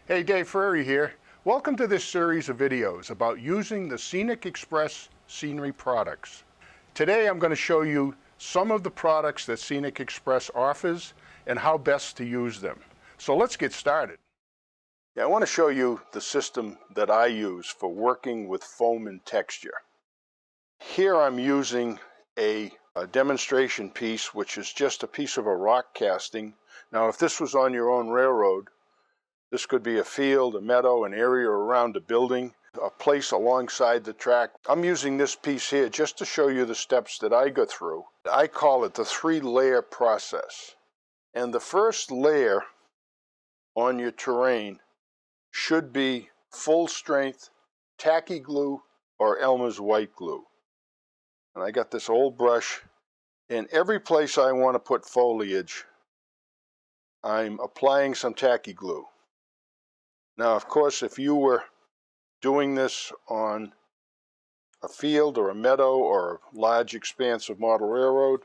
Hey, Dave Frary here. Welcome to this series of videos about using the Scenic Express scenery products. Today I'm going to show you some of the products that Scenic Express offers and how best to use them. So let's get started. I want to show you the system that I use for working with foam and texture. Here I'm using a demonstration piece, which is just a piece of a rock casting. Now, if this was on your own railroad, this could be a field, a meadow, an area around a building, a place alongside the track. I'm using this piece here just to show you the steps that I go through. I call it the 3-layer process. And the first layer on your terrain should be full strength tacky glue or Elmer's white glue. And I got this old brush. In every place I want to put foliage, I'm applying some tacky glue. Now, of course, if you were doing this on a field or a meadow or a large expanse of model railroad,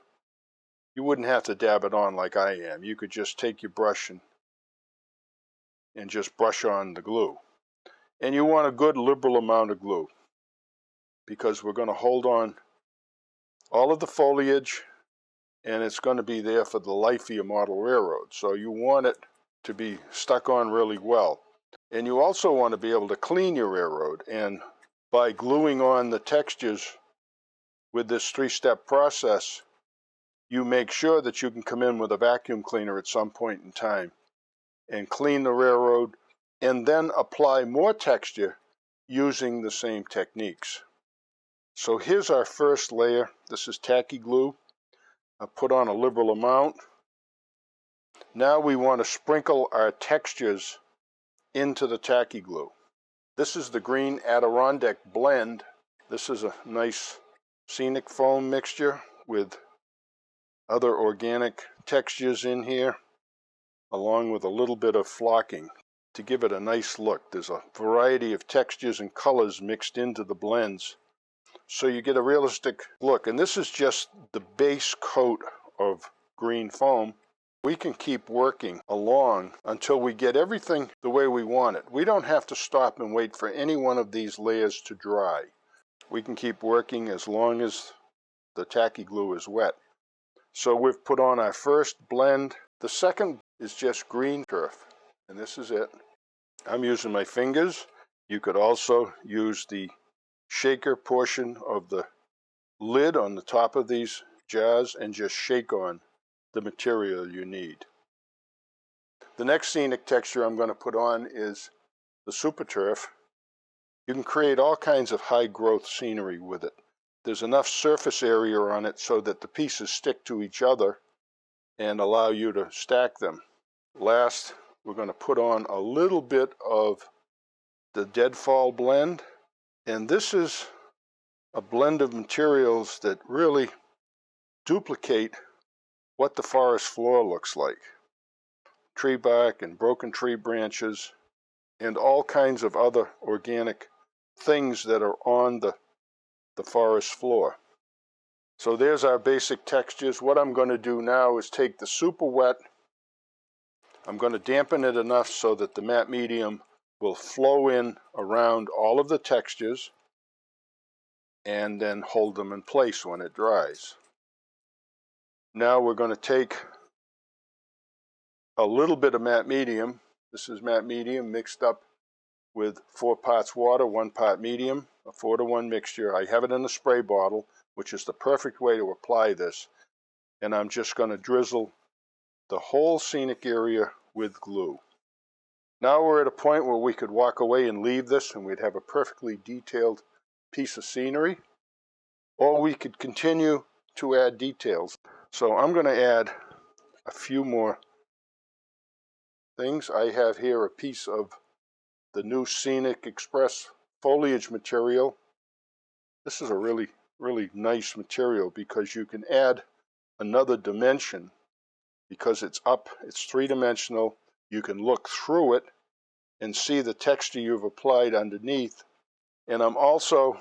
you wouldn't have to dab it on like I am. You could just take your brush and just brush on the glue. And you want a good liberal amount of glue because we're going to hold on all of the foliage and it's going to be there for the life of your model railroad. So you want it to be stuck on really well. And you also want to be able to clean your railroad, and by gluing on the textures with this 3-step process, you make sure that you can come in with a vacuum cleaner at some point in time and clean the railroad and then apply more texture using the same techniques. So here's our first layer. This is tacky glue. I put on a liberal amount. Now we want to sprinkle our textures into the tacky glue. This is the green Adirondack blend. This is a nice scenic foam mixture with other organic textures in here, along with a little bit of flocking to give it a nice look. There's a variety of textures and colors mixed into the blends, so you get a realistic look. And this is just the base coat of green foam. We can keep working along until we get everything the way we want it. We don't have to stop and wait for any one of these layers to dry. We can keep working as long as the tacky glue is wet. So we've put on our first blend. The second is just green turf, and this is it. I'm using my fingers. You could also use the shaker portion of the lid on the top of these jars and just shake on the material you need. The next scenic texture I'm going to put on is the super turf. You can create all kinds of high growth scenery with it. There's enough surface area on it so that the pieces stick to each other and allow you to stack them. Last, we're going to put on a little bit of the deadfall blend, and this is a blend of materials that really duplicate what the forest floor looks like. Tree bark and broken tree branches and all kinds of other organic things that are on the forest floor. So there's our basic textures. What I'm going to do now is take the super wet. I'm going to dampen it enough so that the matte medium will flow in around all of the textures and then hold them in place when it dries. Now we're going to take a little bit of matte medium. This is matte medium mixed up with 4 parts water, 1 part medium, a 4-to-1 mixture. I have it in a spray bottle, which is the perfect way to apply this. And I'm just going to drizzle the whole scenic area with glue. Now we're at a point where we could walk away and leave this and we'd have a perfectly detailed piece of scenery. Or we could continue to add details. So I'm going to add a few more things. I have here a piece of the new Scenic Express foliage material. This is a really nice material because you can add another dimension because it's up, it's 3-dimensional. You can look through it and see the texture you've applied underneath. And I'm also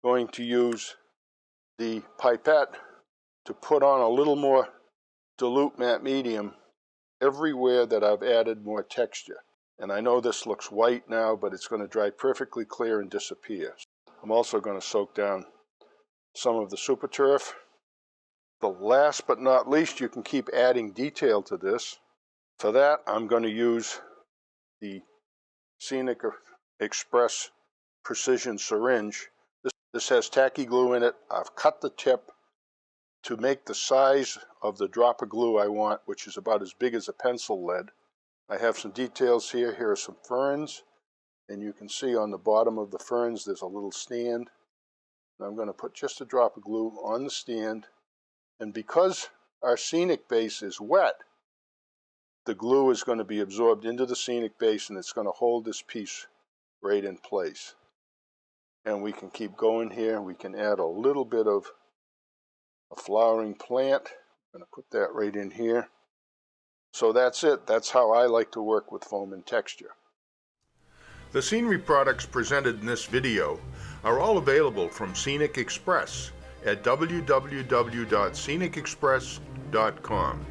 going to use the pipette to put on a little more dilute matte medium everywhere that I've added more texture. And I know this looks white now, but it's going to dry perfectly clear and disappear. I'm also going to soak down some of the super turf. The last but not least, you can keep adding detail to this. For that, I'm going to use the Scenic Express Precision Syringe. This has tacky glue in it. I've cut the tip to make the size of the drop of glue I want, which is about as big as a pencil lead. I have some details here. Here are some ferns, and you can see on the bottom of the ferns there's a little stand. And I'm going to put just a drop of glue on the stand, and because our scenic base is wet, the glue is going to be absorbed into the scenic base, and it's going to hold this piece right in place. And we can keep going here. We can add a little bit of a flowering plant. I'm going to put that right in here. So that's it. That's how I like to work with foam and texture. The scenery products presented in this video are all available from Scenic Express at www.scenicexpress.com.